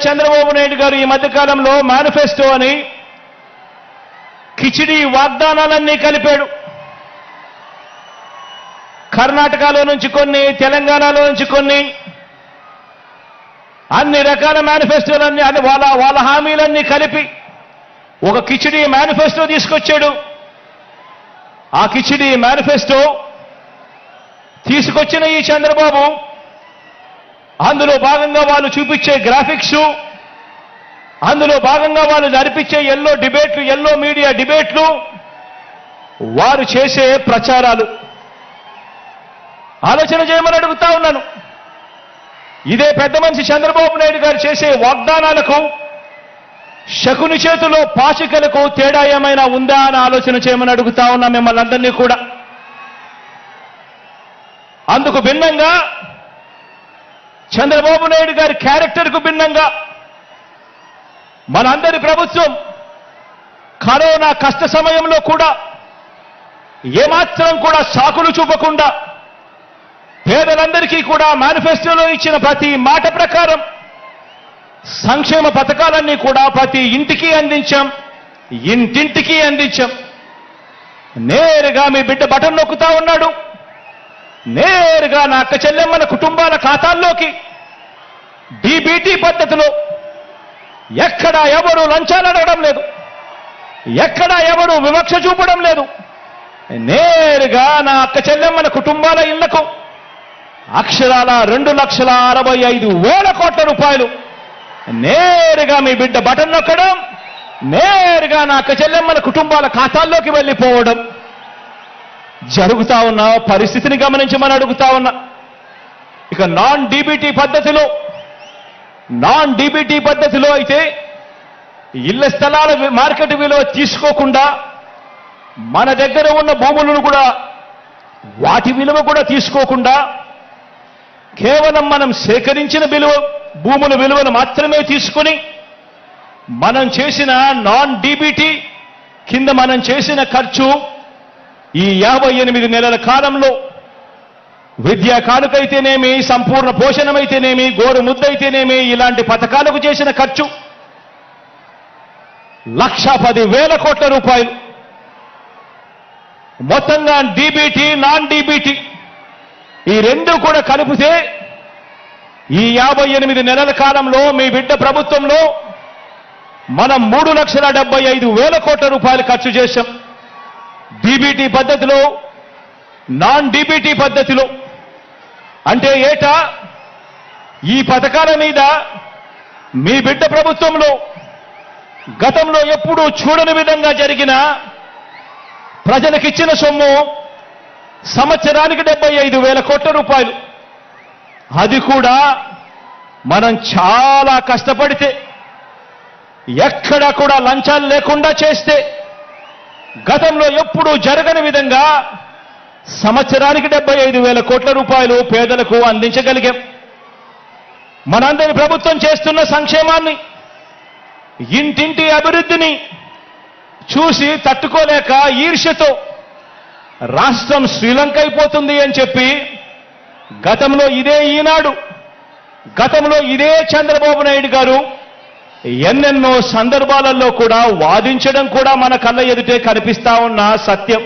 చంద్రబాబు నాయుడు గారు ఈ మధ్యకాలంలో మేనిఫెస్టో అని కిచిడి వాగ్దానాలన్నీ కలిపాడు. కర్ణాటకలో నుంచి కొన్ని, తెలంగాణలో నుంచి కొన్ని, అన్ని రకాల మేనిఫెస్టోలన్నీ వాళ్ళ హామీలన్నీ కలిపి ఒక కిచిడి మేనిఫెస్టో తీసుకొచ్చాడు. ఆ కిచిడి మేనిఫెస్టో తీసుకొచ్చిన ఈ చంద్రబాబు అందులో భాగంగా వాళ్ళు చూపించే గ్రాఫిక్స్, అందులో భాగంగా వాళ్ళు నడిపించే ఎల్లో మీడియా డిబేట్లు, వారు చేసే ప్రచారాలు ఆలోచన చేయమని అడుగుతా ఉన్నాను. ఇదే పెద్ద మనిషి చంద్రబాబు నాయుడు గారు చేసే వాగ్దానాలకు శకుని చేతిలో పాచికలకు తేడా ఏమైనా ఉందా అని ఆలోచన చేయమని అడుగుతా ఉన్నా మిమ్మల్ని అందరినీ కూడా. అందుకు భిన్నంగా చంద్రబాబు నాయుడు గారి క్యారెక్టర్కు భిన్నంగా మనందరి ప్రభుత్వం కరోనా కష్ట సమయంలో కూడా ఏమాత్రం కూడా సాకులు చూపకుండా పేదలందరికీ కూడా మేనిఫెస్టోలో ఇచ్చిన ప్రతి మాట ప్రకారం సంక్షేమ పథకాలన్నీ కూడా ప్రతి ఇంటికి అందించాం, ఇంటింటికి అందించాం. నేరుగా మీ బిడ్డ బటన్ నొక్కుతా ఉన్నాడు. నేరుగా నా అక్క చెల్లెమ్మల కుటుంబాల ఖాతాల్లోకి డీబీటీ పద్ధతిలో ఎక్కడా ఎవరు లంచాలు అడగడం లేదు, ఎక్కడా ఎవరు వివక్ష చూపడం లేదు. నేరుగా నా అక్క చెల్లెమ్మల కుటుంబాల ఇళ్లకు అక్షరాల 2,65,000 కోట్ల రూపాయలు నేరుగా మీ బిడ్డ బటన్ నొక్కడం, నేరుగా నా అక్క చెల్లెమ్మల కుటుంబాల ఖాతాల్లోకి వెళ్ళిపోవడం జరుగుతా ఉన్న పరిస్థితిని గమనించమని అడుగుతా ఉన్నా. ఇక నాన్ డీబీటీ పద్ధతిలో అయితే ఇళ్ల స్థలాల మార్కెట్ విలువ తీసుకోకుండా మన దగ్గర ఉన్న భూములను కూడా వాటి విలువ కూడా తీసుకోకుండా కేవలం మనం సేకరించిన భూముల విలువను మాత్రమే తీసుకుని మనం చేసిన నాన్ డీబీటీ కింద మనం చేసిన ఖర్చు ఈ 58 నెలల కాలంలో విద్యా కానుకైతేనేమి, సంపూర్ణ పోషణమైతేనేమి, గోరు ముద్దైతేనేమి, ఇలాంటి పథకాలకు చేసిన ఖర్చు 1,10,000 కోట్ల రూపాయలు. మొత్తంగా డీబీటీ, నాన్ డీబీటీ ఈ రెండు కూడా కలిపితే ఈ 58 నెలల కాలంలో మీ బిడ్డ ప్రభుత్వంలో మనం 3,75,000 కోట్ల రూపాయలు ఖర్చు చేశాం. డీబీటీ పద్ధతిలో, నాన్ డీబీటీ పద్ధతిలో. అంటే ఏటా ఈ పథకాల మీద మీ బిడ్డ ప్రభుత్వంలో గతంలో ఎప్పుడూ చూడని విధంగా జరిగిన ప్రజలకిచ్చిన సొమ్ము సంవత్సరానికి 75,000 కోట్ల రూపాయలు. అది కూడా మనం చాలా కష్టపడితే, ఎక్కడా కూడా లంచాలు లేకుండా చేస్తే గతంలో ఎప్పుడూ జరగని విధంగా సంవత్సరానికి 75,000 కోట్ల రూపాయలు పేదలకు అందించగలిగాం. మనందరి ప్రభుత్వం చేస్తున్న సంక్షేమాన్ని, ఇంటింటి అభివృద్ధిని చూసి తట్టుకోలేక ఈర్ష్యతో రాష్ట్రం శ్రీలంక అయిపోతుంది అని చెప్పి గతంలో ఇదే ఈనాడు, గతంలో ఇదే చంద్రబాబు నాయుడు గారు ఎన్నెన్నో సందర్భాలలో కూడా వాదించడం కూడా మన కళ్ళ ఎదుటే కనిపిస్తా ఉన్న సత్యం.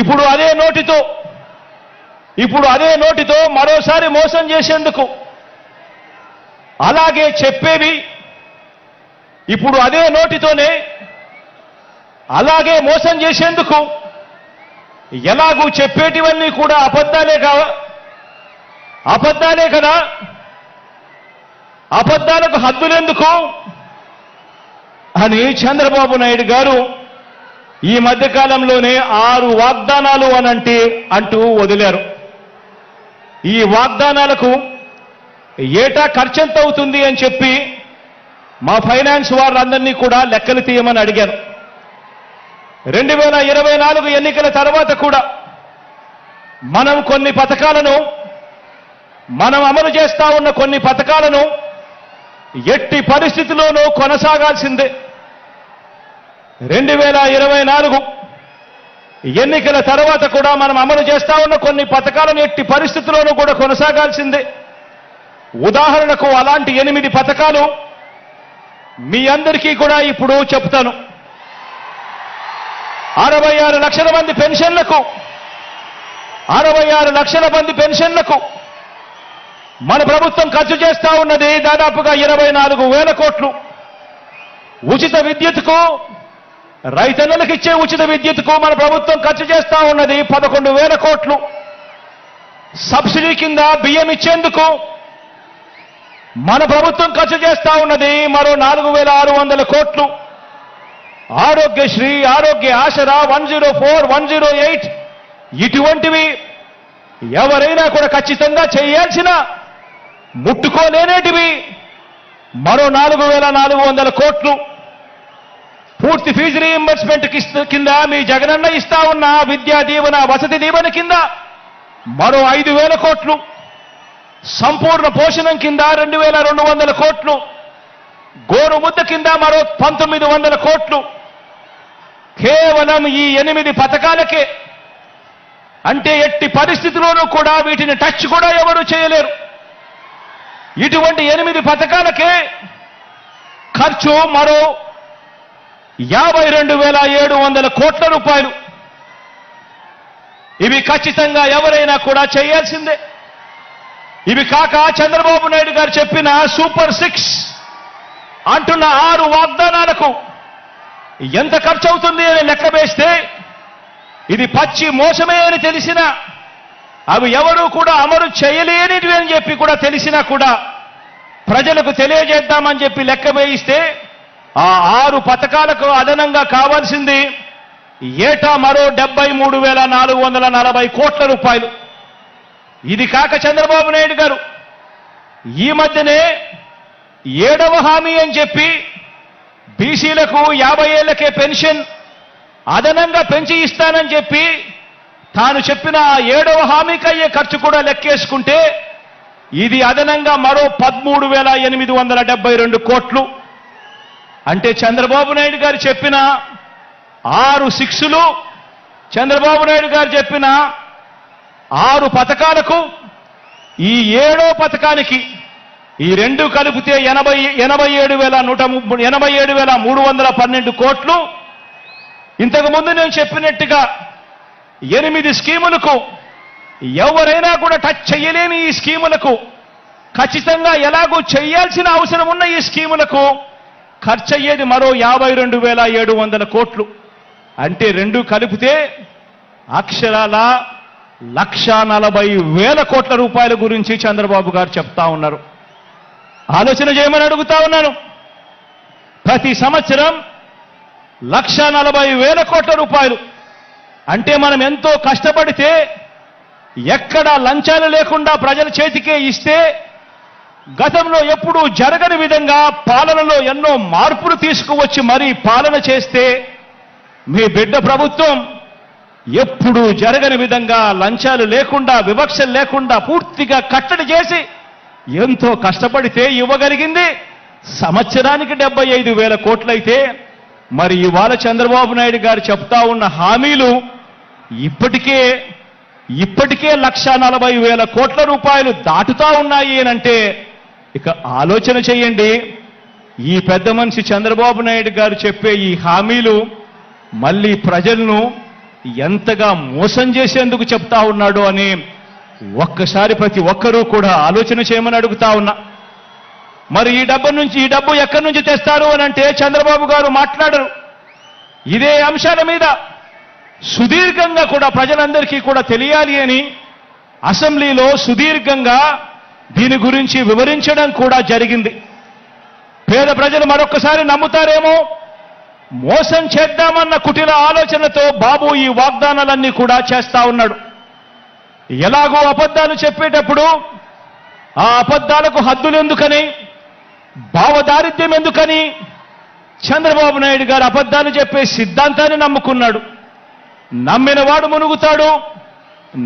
ఇప్పుడు అదే నోటితో మరోసారి మోసం చేసేందుకు, అలాగే చెప్పేవి ఇప్పుడు అదే నోటితోనే అలాగే మోసం చేసేందుకు, ఎలాగూ చెప్పేటివన్నీ కూడా అబద్ధాలే కదా, అబద్ధాలకు హద్దులెందుకు అని చంద్రబాబు నాయుడు గారు ఈ మధ్యకాలంలోనే 6 వాగ్దానాలు అంటూ వదిలారు. ఈ వాగ్దానాలకు ఏటా ఖర్చెంత అవుతుంది అని చెప్పి మా ఫైనాన్స్ వాళ్ళందరినీ కూడా లెక్కలు తీయమని అడిగాను. 2024 ఎన్నికల తర్వాత కూడా మనం కొన్ని పథకాలను, మనం అమలు చేస్తా ఉన్న కొన్ని పథకాలను ఎట్టి పరిస్థితిలోనూ కొనసాగాల్సిందే. 2024 ఎన్నికల తర్వాత కూడా మనం అమలు చేస్తా ఉన్న కొన్ని పథకాలను ఎట్టి పరిస్థితుల్లోనూ కూడా కొనసాగాల్సిందే. ఉదాహరణకు అలాంటి 8 పథకాలు మీ అందరికీ కూడా ఇప్పుడు చెప్తాను. 66 లక్షల మంది పెన్షన్లకు 66 లక్షల మంది పెన్షన్లకు మన ప్రభుత్వం ఖర్చు చేస్తా ఉన్నది దాదాపుగా 24,000 కోట్లు. ఉచిత విద్యుత్కు, రైతన్నలకు ఇచ్చే ఉచిత విద్యుత్కు మన ప్రభుత్వం ఖర్చు చేస్తా ఉన్నది 11,000 కోట్లు. సబ్సిడీ కింద బియ్యం ఇచ్చేందుకు మన ప్రభుత్వం ఖర్చు చేస్తా ఉన్నది మరో 4,600 కోట్లు. ఆరోగ్యశ్రీ, ఆరోగ్య ఆసరా, 104, 108 ఇటువంటివి ఎవరైనా కూడా ఖచ్చితంగా చేయాల్సిన ముట్టుకోలేనేటివి మరో 4,400 కోట్లు. పూర్తి ఫీజు రీయింబర్స్మెంట్ కింద మీ జగనన్న ఇస్తా ఉన్న విద్యా దీవెన, వసతి దీవెన కింద మరో 5,000 కోట్లు. సంపూర్ణ పోషణం కింద 2,200 కోట్లు. గోరు ముద్ద కింద మరో 1,900 కోట్లు. కేవలం ఈ 8 పథకాలకే. అంటే ఎట్టి పరిస్థితిలోనూ కూడా వీటిని టచ్ కూడా ఎవరు చేయలేరు. ఇటువంటి 8 పథకాలకే ఖర్చు మరో 52,700 కోట్ల రూపాయలు. ఇవి ఖచ్చితంగా ఎవరైనా కూడా చేయాల్సిందే. ఇవి కాక చంద్రబాబు నాయుడు గారు చెప్పిన సూపర్ 6 అంటున్న 6 వాగ్దానాలకు ఎంత ఖర్చు అవుతుంది అని లెక్క వేస్తే ఇది పచ్చి మోసమే అని తెలిసినా, అవి ఎవరూ కూడా అమలు చేయలేనివి అని చెప్పి కూడా తెలిసినా కూడా ప్రజలకు తెలియజేద్దామని చెప్పి లెక్క వేయిస్తే ఆ 6 పథకాలకు అదనంగా కావాల్సింది ఏటా మరో 73,440 కోట్ల రూపాయలు. ఇది కాక చంద్రబాబు నాయుడు గారు ఈ మధ్యనే 7వ హామీ అని చెప్పి బీసీలకు 50 ఏళ్లకే పెన్షన్ అదనంగా పెంచి ఇస్తానని చెప్పి తాను చెప్పిన 7వ హామీకి అయ్యే ఖర్చు కూడా లెక్కేసుకుంటే ఇది అదనంగా మరో 13,872 కోట్లు. అంటే చంద్రబాబు నాయుడు గారు చెప్పిన 6 6లు, చంద్రబాబు నాయుడు గారు చెప్పిన 6 పథకాలకు ఈ 7వ పథకానికి ఈ రెండు కలిపితే 87,312 కోట్లు. ఇంతకు ముందు నేను చెప్పినట్టుగా 8 స్కీములకు ఎవరైనా కూడా టచ్ చేయలేని ఈ స్కీములకు ఖచ్చితంగా ఎలాగూ చేయాల్సిన అవసరం ఉన్న ఈ స్కీములకు ఖర్చు అయ్యేది మరో 52,700 కోట్లు. అంటే రెండు కలిపితే అక్షరాల 1,40,000 కోట్ల రూపాయల గురించి చంద్రబాబు గారు చెప్తా ఉన్నారు. ఆలోచన చేయమని అడుగుతా ఉన్నాను. ప్రతి సంవత్సరం 1,40,000 కోట్ల రూపాయలు అంటే మనం ఎంతో కష్టపడితే ఎక్కడా లంచాలు లేకుండా ప్రజల చేతికే ఇస్తే గతంలో ఎప్పుడూ జరగని విధంగా పాలనలో ఎన్నో మార్పులు తీసుకువచ్చి మరీ పాలన చేస్తే మీ బిడ్డ ప్రభుత్వం ఎప్పుడూ జరగని విధంగా లంచాలు లేకుండా, వివక్షలు లేకుండా పూర్తిగా కట్టడి చేసి ఎంతో కష్టపడితే ఇవ్వగలిగింది సంవత్సరానికి 75,000 కోట్లయితే మరి ఇవాళ చంద్రబాబు నాయుడు గారు చెప్తా ఉన్న హామీలు ఇప్పటికే 1,40,000 కోట్ల రూపాయలు దాటుతా ఉన్నాయి అనంటే ఇక ఆలోచన చేయండి. ఈ పెద్ద మనిషి చంద్రబాబు నాయుడు గారు చెప్పే ఈ హామీలు మళ్ళీ ప్రజలను ఎంతగా మోసం చేసేందుకు చెప్తా ఉన్నాడు అని ఒక్కసారి ప్రతి ఒక్కరూ కూడా ఆలోచన చేయమని అడుగుతా ఉన్నా. మరి ఈ డబ్బు ఎక్కడి నుంచి తెస్తారు అని అంటే చంద్రబాబు గారు మాట్లాడరు. ఇదే అంశాల మీద సుదీర్ఘంగా కూడా ప్రజలందరికీ కూడా తెలియాలి అని అసెంబ్లీలో సుదీర్ఘంగా దీని గురించి వివరించడం కూడా జరిగింది. పేద ప్రజలు మరొక్కసారి నమ్ముతారేమో, మోసం చేద్దామన్న కుటిల ఆలోచనతో బాబు ఈ వాగ్దానాలన్నీ కూడా చేస్తా ఉన్నాడు. ఎలాగో అబద్ధాలు చెప్పేటప్పుడు ఆ అబద్ధాలకు హద్దులు ఎందుకని, భావదారిద్ర్యం ఎందుకని చంద్రబాబు నాయుడు గారు అబద్ధాలు చెప్పే సిద్ధాంతాన్ని నమ్ముకున్నాడు. నమ్మిన వాడు మునుగుతాడు,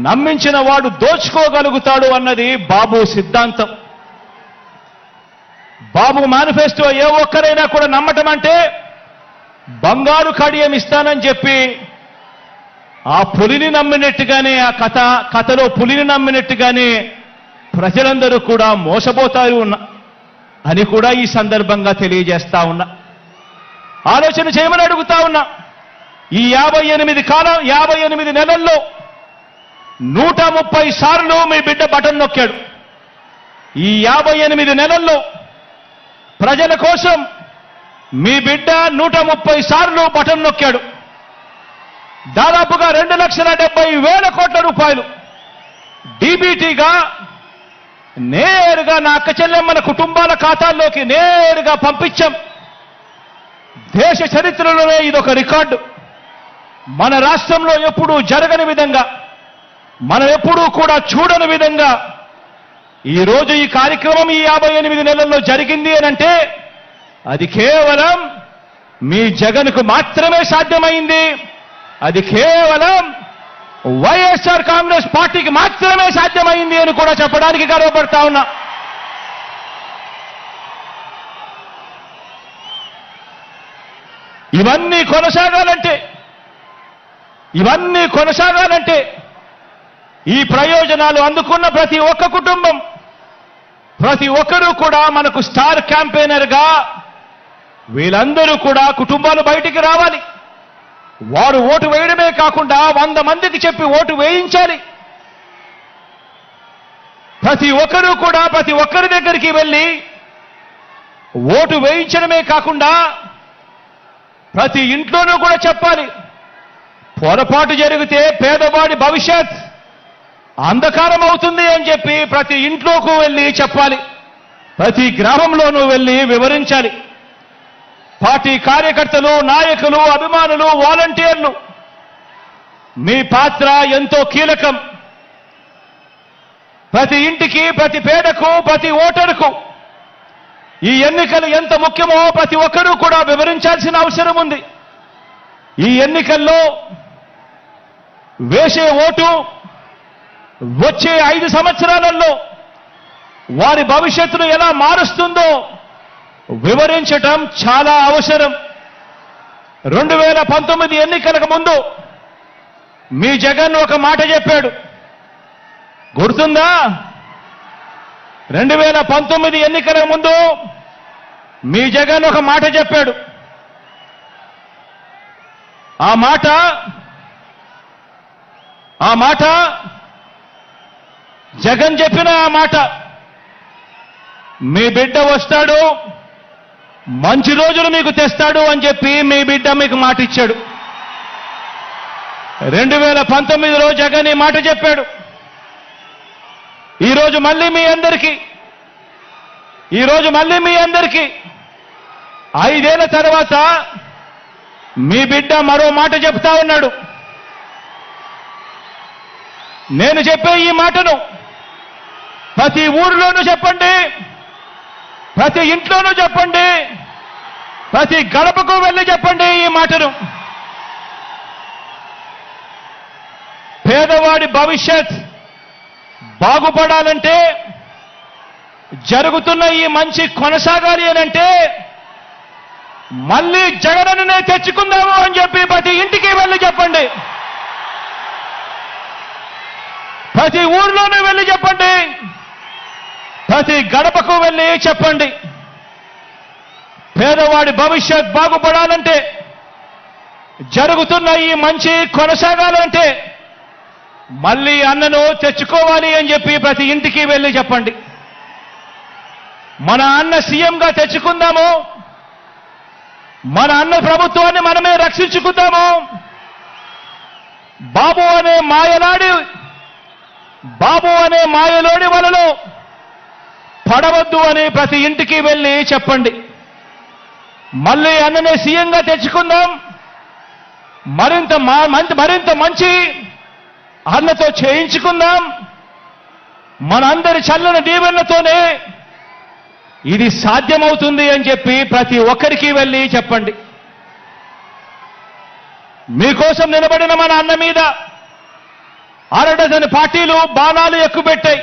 నమ్మించిన వాడు దోచుకోగలుగుతాడు అన్నది బాబు సిద్ధాంతం. బాబు మేనిఫెస్టో ఏ ఒక్కరైనా కూడా నమ్మటం అంటే బంగారు కడియం ఇస్తానని చెప్పి ఆ పులిని నమ్మినట్టుగానే, ఆ కథలో పులిని నమ్మినట్టుగానే ప్రజలందరూ కూడా మోసపోతారు అని కూడా ఈ సందర్భంగా తెలియజేస్తా ఉన్నా. ఆలోచన చేయమని అడుగుతా ఉన్నా. ఈ 58 నెలల్లో 130 సార్లు మీ బిడ్డ బటన్ నొక్కాడు. ఈ 58 నెలల్లో ప్రజల కోసం మీ బిడ్డ 130 సార్లు బటన్ నొక్కాడు. దాదాపుగా 2,70,000 కోట్ల రూపాయలు డీబీటీగా నేరుగా నా అక్క చెల్లెమ్మల కుటుంబాల ఖాతాల్లోకి నేరుగా పంపించాం. దేశ చరిత్రలోనే ఇదొక రికార్డు. మన రాష్ట్రంలో ఎప్పుడూ జరగని విధంగా, మనం ఎప్పుడూ కూడా చూడని విధంగా ఈరోజు ఈ కార్యక్రమం ఈ 58 నెలల్లో జరిగింది అనంటే అది కేవలం మీ జగన్కు మాత్రమే సాధ్యమైంది. అది కేవలం వైఎస్ఆర్ కాంగ్రెస్ పార్టీకి మాత్రమే సాధ్యమైంది అని కూడా చెప్పడానికి గర్వపడతా ఉన్నా. ఇవన్నీ కొనసాగాలంటే ఈ ప్రయోజనాలు అందుకున్న ప్రతి ఒక్క కుటుంబం, ప్రతి ఒక్కరూ కూడా మనకు స్టార్ క్యాంపెయినర్గా వీళ్ళందరూ కూడా కుటుంబాలు బయటికి రావాలి. వారు ఓటు వేయడమే కాకుండా 100 మందికి చెప్పి ఓటు వేయించాలి. ప్రతి ఒక్కరూ కూడా ప్రతి ఒక్కరి దగ్గరికి వెళ్ళి ఓటు వేయించడమే కాకుండా ప్రతి ఇంట్లోనూ కూడా చెప్పాలి. పొరపాటు జరిగితే పేదవాడి భవిష్యత్ అంధకారం అవుతుంది అని చెప్పి ప్రతి ఇంట్లోకి వెళ్ళి చెప్పాలి. ప్రతి గ్రామంలోనూ వెళ్ళి వివరించాలి. పార్టీ కార్యకర్తలు, నాయకులు, అభిమానులు, వాలంటీర్లు మీ పాత్ర ఎంతో కీలకం. ప్రతి ఇంటికి, ప్రతి పేదకు, ప్రతి ఓటరుకు ఈ ఎన్నికలు ఎంత ముఖ్యమో ప్రతి ఒక్కరూ కూడా వివరించాల్సిన అవసరం ఉంది. ఈ ఎన్నికల్లో వేసే ఓటు వచ్చే 5 సంవత్సరాలలో వారి భవిష్యత్తును ఎలా మారుస్తుందో వివరించటం చాలా అవసరం. 2019 ఎన్నికలకు ముందు మీ జగన్ ఒక మాట చెప్పాడు, గుర్తుందా? 2019 ఎన్నికలకు ముందు మీ జగన్ ఒక మాట చెప్పాడు. ఆ మాట జగన్ చెప్పిన ఆ మాట, మీ బిడ్డ వస్తాడు, మంచి రోజులు మీకు తెస్తాడు అని చెప్పి మీ బిడ్డ మీకు మాట ఇచ్చాడు. 2019లో జగన్ ఈ మాట చెప్పాడు. ఈరోజు మళ్ళీ మీ అందరికీ 5 ఏళ్ల తర్వాత మీ బిడ్డ మరో మాట చెప్తా ఉన్నాడు. నేను చెప్పే ఈ మాటను ప్రతి ఊరిలోనూ చెప్పండి, ప్రతి ఇంట్లోనూ చెప్పండి, ప్రతి గడపకు వెళ్ళి చెప్పండి ఈ మాటను. పేదవాడి భవిష్యత్ బాగుపడాలంటే, జరుగుతున్న ఈ మంచి కొనసాగాలి అనంటే మళ్ళీ జగనన్నే తెచ్చుకుందాము అని చెప్పి ప్రతి ఇంటికి వెళ్ళి చెప్పండి. ప్రతి ఊర్లోనూ వెళ్ళి చెప్పండి, ప్రతి గడపకు వెళ్ళి చెప్పండి. పేదవాడి భవిష్యత్ బాగుపడాలంటే, జరుగుతున్న ఈ మంచి కొనసాగాలంటే మళ్ళీ అన్నను తెచ్చుకోవాలి అని చెప్పి ప్రతి ఇంటికి వెళ్ళి చెప్పండి. మన అన్న సీఎంగా తెచ్చుకుందాము, మన అన్న ప్రభుత్వాన్ని మనమే రక్షించుకుందాము. బాబు అనే మాయలోడి వలలో పడవద్దు అని ప్రతి ఇంటికి వెళ్ళి చెప్పండి. మళ్ళీ అన్ననే సీఎంగా తెచ్చుకుందాం, మరింత మంచి అన్నతో చేయించుకుందాం. మనందరి చల్లని దీవెనలతోనే ఇది సాధ్యమవుతుంది అని చెప్పి ప్రతి ఒక్కరికి వెళ్ళి చెప్పండి. మీకోసం నిలబడిన మన అన్న మీద అరడజను పార్టీలు బాణాలు ఎక్కుపెట్టాయి.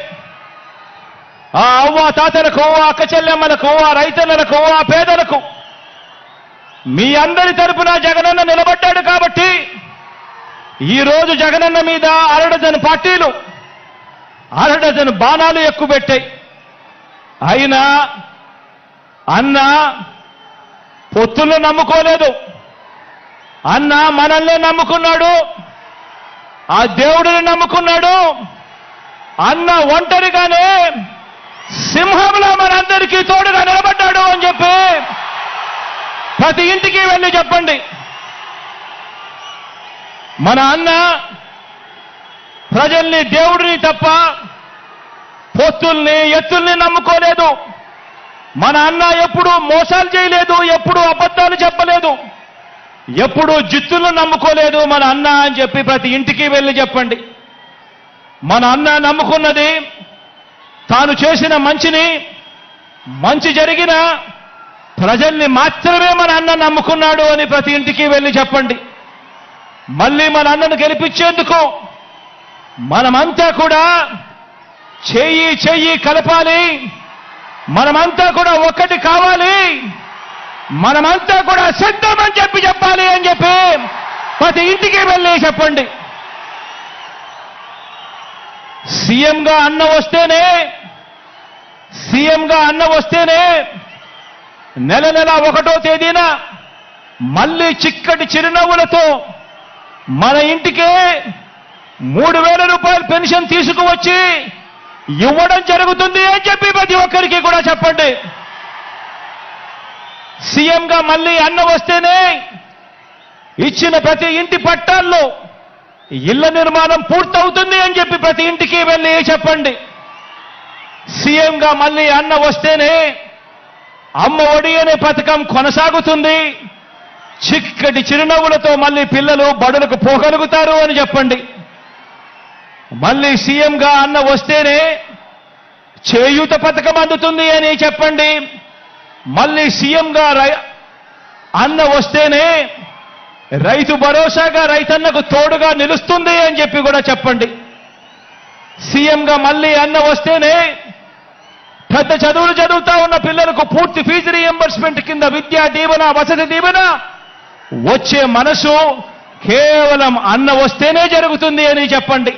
ఆ అవ్వ తాతలకు, ఆ అక్క చెల్లెమ్మలకు, ఆ రైతన్నలకు, ఆ పేదలకు మీ అందరి తరపున జగనన్న నిలబడ్డాడు కాబట్టి ఈరోజు జగనన్న మీద అరడజను పార్టీలు అరడజను బాణాలు ఎక్కుపెట్టాయి. అయినా అన్న పొత్తులను నమ్ముకోలేదు. అన్న మనల్నే నమ్ముకున్నాడు, ఆ దేవుడిని నమ్ముకున్నాడు. అన్న ఒంటరిగానే సింహంలో మనందరికీ తోడుగా నిలబడ్డాడు అని చెప్పి ప్రతి ఇంటికి వెళ్ళి చెప్పండి. మన అన్న ప్రజల్ని, దేవుడిని తప్ప పొత్తుల్ని, ఎత్తుల్ని నమ్ముకోలేదు. మన అన్న ఎప్పుడూ మోసాలు చేయలేదు, ఎప్పుడూ అబద్ధాలు చెప్పలేదు, ఎప్పుడూ జిత్తులను నమ్ముకోలేదు మన అన్న అని చెప్పి ప్రతి ఇంటికి వెళ్ళి చెప్పండి. మన అన్న నమ్ముకున్నది తాను చేసిన మంచిని, మంచి జరిగిన ప్రజల్ని మాత్రమే మన అన్న నమ్ముకున్నాడు అని ప్రతి ఇంటికి వెళ్ళి చెప్పండి. మళ్ళీ మన అన్నను గెలిపించేందుకు మనమంతా కూడా చెయ్యి చెయ్యి కలపాలి, మనమంతా కూడా ఒక్కటి కావాలి, మనమంతా కూడా సిద్ధమని చెప్పాలి అని చెప్పి ప్రతి ఇంటికి వెళ్ళి చెప్పండి. సీఎంగా అన్న వస్తేనే నెల 1వ తేదీన మళ్ళీ చిక్కటి చిరునవ్వులతో మన ఇంటికే 3,000 రూపాయల పెన్షన్ తీసుకువచ్చి ఇవ్వడం జరుగుతుంది అని చెప్పి ప్రతి ఒక్కరికి కూడా చెప్పండి. సీఎంగా మళ్ళీ అన్న వస్తేనే ఇచ్చిన ప్రతి ఇంటి పట్టాల్లో ఇళ్ల నిర్మాణం పూర్తవుతుంది అని చెప్పి ప్రతి ఇంటికి వెళ్ళి చెప్పండి. సీఎంగా మళ్ళీ అన్న వస్తేనే అమ్మ ఒడి అనే పథకం కొనసాగుతుంది, చిక్కటి చిరునవ్వులతో మళ్ళీ పిల్లలు బడులకు పోగలుగుతారు అని చెప్పండి. మళ్ళీ సీఎంగా అన్న వస్తేనే చేయూత పథకం అందుతుంది అని చెప్పండి. మళ్ళీ సీఎంగా అన్న వస్తేనే రైతు భరోసాగా రైతన్నకు తోడుగా నిలుస్తుంది అని చెప్పి కూడా చెప్పండి. సీఎంగా మళ్ళీ అన్న వస్తేనే పెద్ద చదువులు చదువుతా ఉన్న పిల్లలకు పూర్తి ఫీజు రీఎంబర్స్మెంట్ కింద విద్యా దీవెన, వసతి దీవెన వచ్చే మనసు కేవలం అన్న వస్తేనే జరుగుతుంది అని చెప్పండి.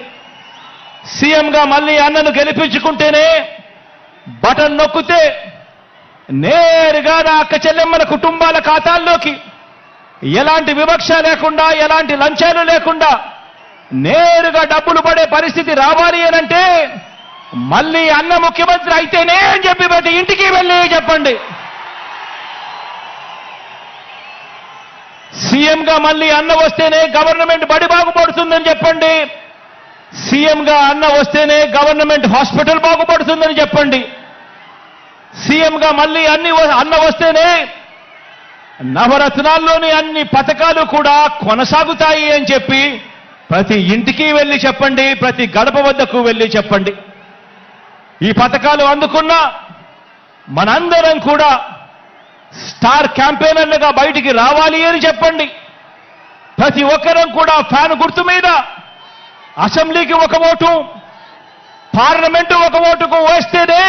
సీఎంగా మళ్ళీ అన్నను గెలిపించుకుంటేనే బటన్ నొక్కితే నేరుగా నా అక్క చెల్లెమ్మల కుటుంబాల ఖాతాల్లోకి ఎలాంటి వివక్ష లేకుండా, ఎలాంటి లంచాలు లేకుండా నేరుగా డబ్బులు పడే పరిస్థితి రావాలి అనంటే మళ్ళీ అన్న ముఖ్యమంత్రి అయితేనే అని చెప్పి ప్రతి ఇంటికి వెళ్ళి చెప్పండి. సీఎంగా మళ్ళీ అన్న వస్తేనే గవర్నమెంట్ బడి బాగుపడుతుందని చెప్పండి. సీఎంగా అన్న వస్తేనే గవర్నమెంట్ హాస్పిటల్ బాగుపడుతుందని చెప్పండి. సీఎంగా మళ్ళీ అన్న వస్తేనే నవరత్నాల్లోని అన్ని పథకాలు కూడా కొనసాగుతాయి అని చెప్పి ప్రతి ఇంటికి వెళ్ళి చెప్పండి, ప్రతి గడప వద్దకు వెళ్ళి చెప్పండి. ఈ పథకాలు అందుకున్న మనందరం కూడా స్టార్ క్యాంపెయినర్లుగా బయటికి రావాలి అని చెప్పండి. ప్రతి ఒక్కరం కూడా ఫ్యాన్ గుర్తు మీద అసెంబ్లీకి 1 ఓటు, పార్లమెంటు 1 ఓటుకు వేస్తేనే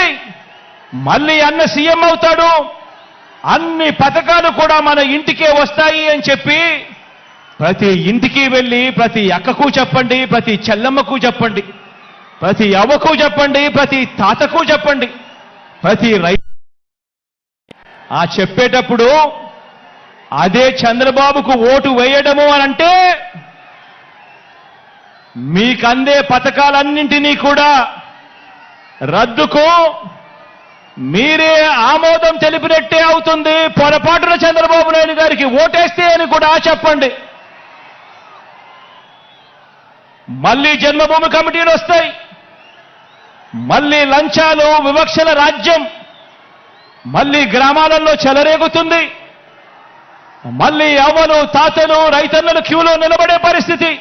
మళ్ళీ అన్న సీఎం అవుతాడు, అన్ని పథకాలు కూడా మన ఇంటికే వస్తాయి అని చెప్పి ప్రతి ఇంటికి వెళ్ళి ప్రతి అక్కకు చెప్పండి, ప్రతి చెల్లమ్మకు చెప్పండి, ప్రతి అవ్వకు చెప్పండి, ప్రతి తాతకు చెప్పండి, ప్రతి ఆ చెప్పేటప్పుడు అదే చంద్రబాబుకు ఓటు వేయడము అనంటే మీకందే పథకాలన్నింటినీ కూడా రద్దుకు మీరే ఆమోదం తెలిపినట్టే అవుతుంది. పొరపాటున చంద్రబాబు నాయుడు గారికి ఓటేస్తే అని కూడా చెప్పండి. మళ్ళీ జన్మభూమి కమిటీలు వస్తాయి, మళ్ళీ లంచాలు, వివక్షల రాజ్యం మళ్ళీ గ్రామాలలో చెలరేగుతుంది. మళ్ళీ అవ్వలు, తాతలు, రైతన్నలు క్యూలో నిలబడే పరిస్థితి,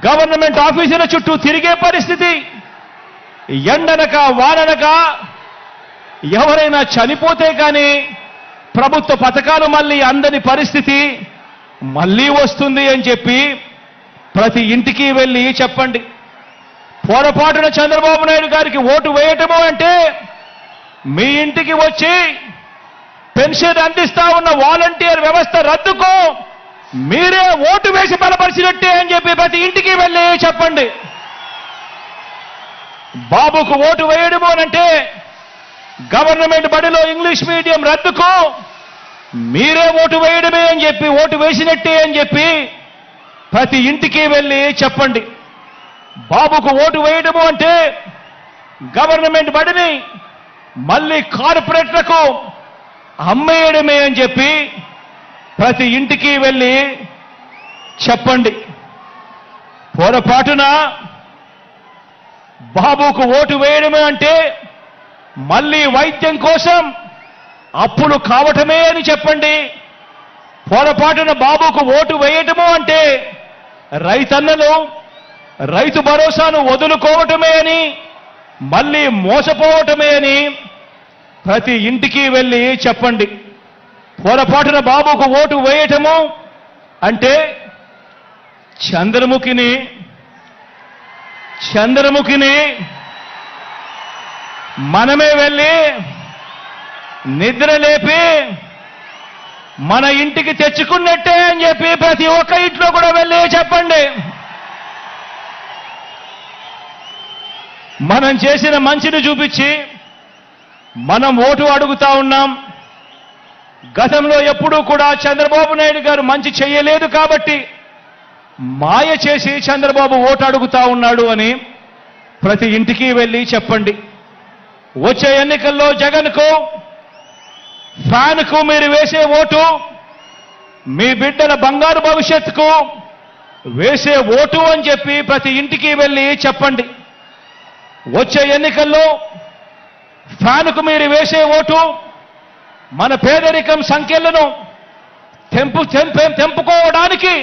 గవర్నమెంట్ ఆఫీసుల చుట్టూ తిరిగే పరిస్థితి, ఎండనక వాననక ఎవరైనా చనిపోతే కానీ ప్రభుత్వ పథకాలు మళ్ళీ అందని పరిస్థితి మళ్ళీ వస్తుంది అని చెప్పి ప్రతి ఇంటికి వెళ్ళి చెప్పండి. పొరపాటున చంద్రబాబు నాయుడు గారికి ఓటు వేయటము అంటే మీ ఇంటికి వచ్చి పెన్షన్ అందిస్తా ఉన్న వాలంటీర్ వ్యవస్థ రద్దుకు మీరే ఓటు వేసి బలపరిచినట్టే అని చెప్పి ప్రతి ఇంటికి వెళ్ళి చెప్పండి. బాబుకు ఓటు వేయడము అనంటే గవర్నమెంట్ బడిలో ఇంగ్లీష్ మీడియం రద్దుకు మీరే ఓటు వేయడమే అని చెప్పి, ఓటు వేసినట్టే అని చెప్పి ప్రతి ఇంటికి వెళ్ళి చెప్పండి. బాబుకు ఓటు వేయడము అంటే గవర్నమెంట్ బడిని మళ్ళీ కార్పొరేట్లకు అమ్మేయడమే అని చెప్పి ప్రతి ఇంటికి వెళ్ళి చెప్పండి. పొరపాటున బాబుకు ఓటు వేయడమే అంటే మళ్ళీ వైద్యం కోసం అప్పులు కావటమే అని చెప్పండి. పొరపాటున బాబుకు ఓటు వేయటము అంటే రైతన్నలు రైతు భరోసాను వదులుకోవటమే అని, మళ్ళీ మోసపోవటమే అని ప్రతి ఇంటికి వెళ్ళి చెప్పండి. పొరపాటున బాబుకు ఓటు వేయటము అంటే చంద్రముఖిని మనమే వెళ్ళి నిద్ర లేపి మన ఇంటికి తెచ్చుకున్నట్టే అని చెప్పి ప్రతి ఒక్క ఇంట్లో కూడా వెళ్ళి చెప్పండి. మనం చేసిన మంచిని చూపించి మనం ఓటు అడుగుతా ఉన్నాం. గతంలో ఎప్పుడూ కూడా చంద్రబాబు నాయుడు గారు మంచి చేయలేదు కాబట్టి మాయ చేసి చంద్రబాబు ఓటు అడుగుతా ఉన్నాడు అని ప్రతి ఇంటికి వెళ్ళి చెప్పండి. వచ్చే ఎన్నికల్లో జగన్కు ఫ్యాన్కు మీరు వేసే ఓటు మీ బిడ్డల బంగారు భవిష్యత్తుకు వేసే ఓటు అని చెప్పి ప్రతి ఇంటికి వెళ్ళి చెప్పండి. వచ్చే ఎన్నికల్లో ఫ్యాన్కు మీరు వేసే ఓటు మన పేదరికం సంఖ్యలను తెంపుకోవడానికి,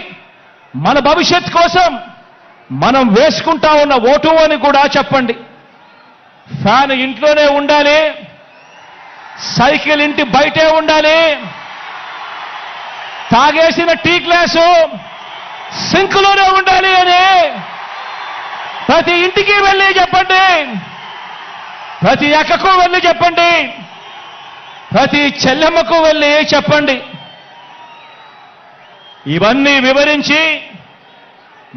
మన భవిష్యత్ కోసం మనం వేసుకుంటా ఉన్న ఓటు అని కూడా చెప్పండి. ఫ్యాన్ ఇంట్లోనే ఉండాలి, సైకిల్ ఇంటి బయటే ఉండాలి, తాగేసిన టీ గ్లాసు సింక్లోనే ఉండాలి అని ప్రతి ఇంటికి వెళ్ళి చెప్పండి. ప్రతి అక్కకు వెళ్ళి చెప్పండి, ప్రతి చెల్లెమ్మకు వెళ్ళి చెప్పండి. ఇవన్నీ వివరించి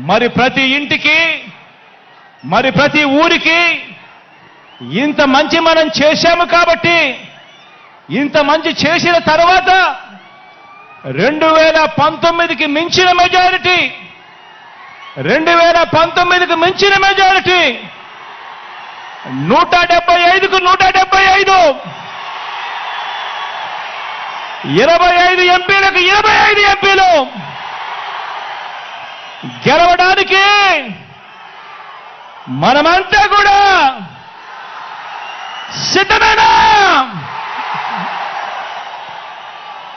మరి ప్రతి ఇంటికి, మరి ప్రతి ఊరికి ఇంత మంచి మనం చేశాము కాబట్టి, ఇంత మంచి చేసిన తర్వాత 2019కి మించిన మెజారిటీ, 2019కి మించిన మెజారిటీ 175కు 175, 25 ఎంపీలకు 25 ఎంపీలు గెలవడానికి మనమంతా కూడా సిద్ధమేనా?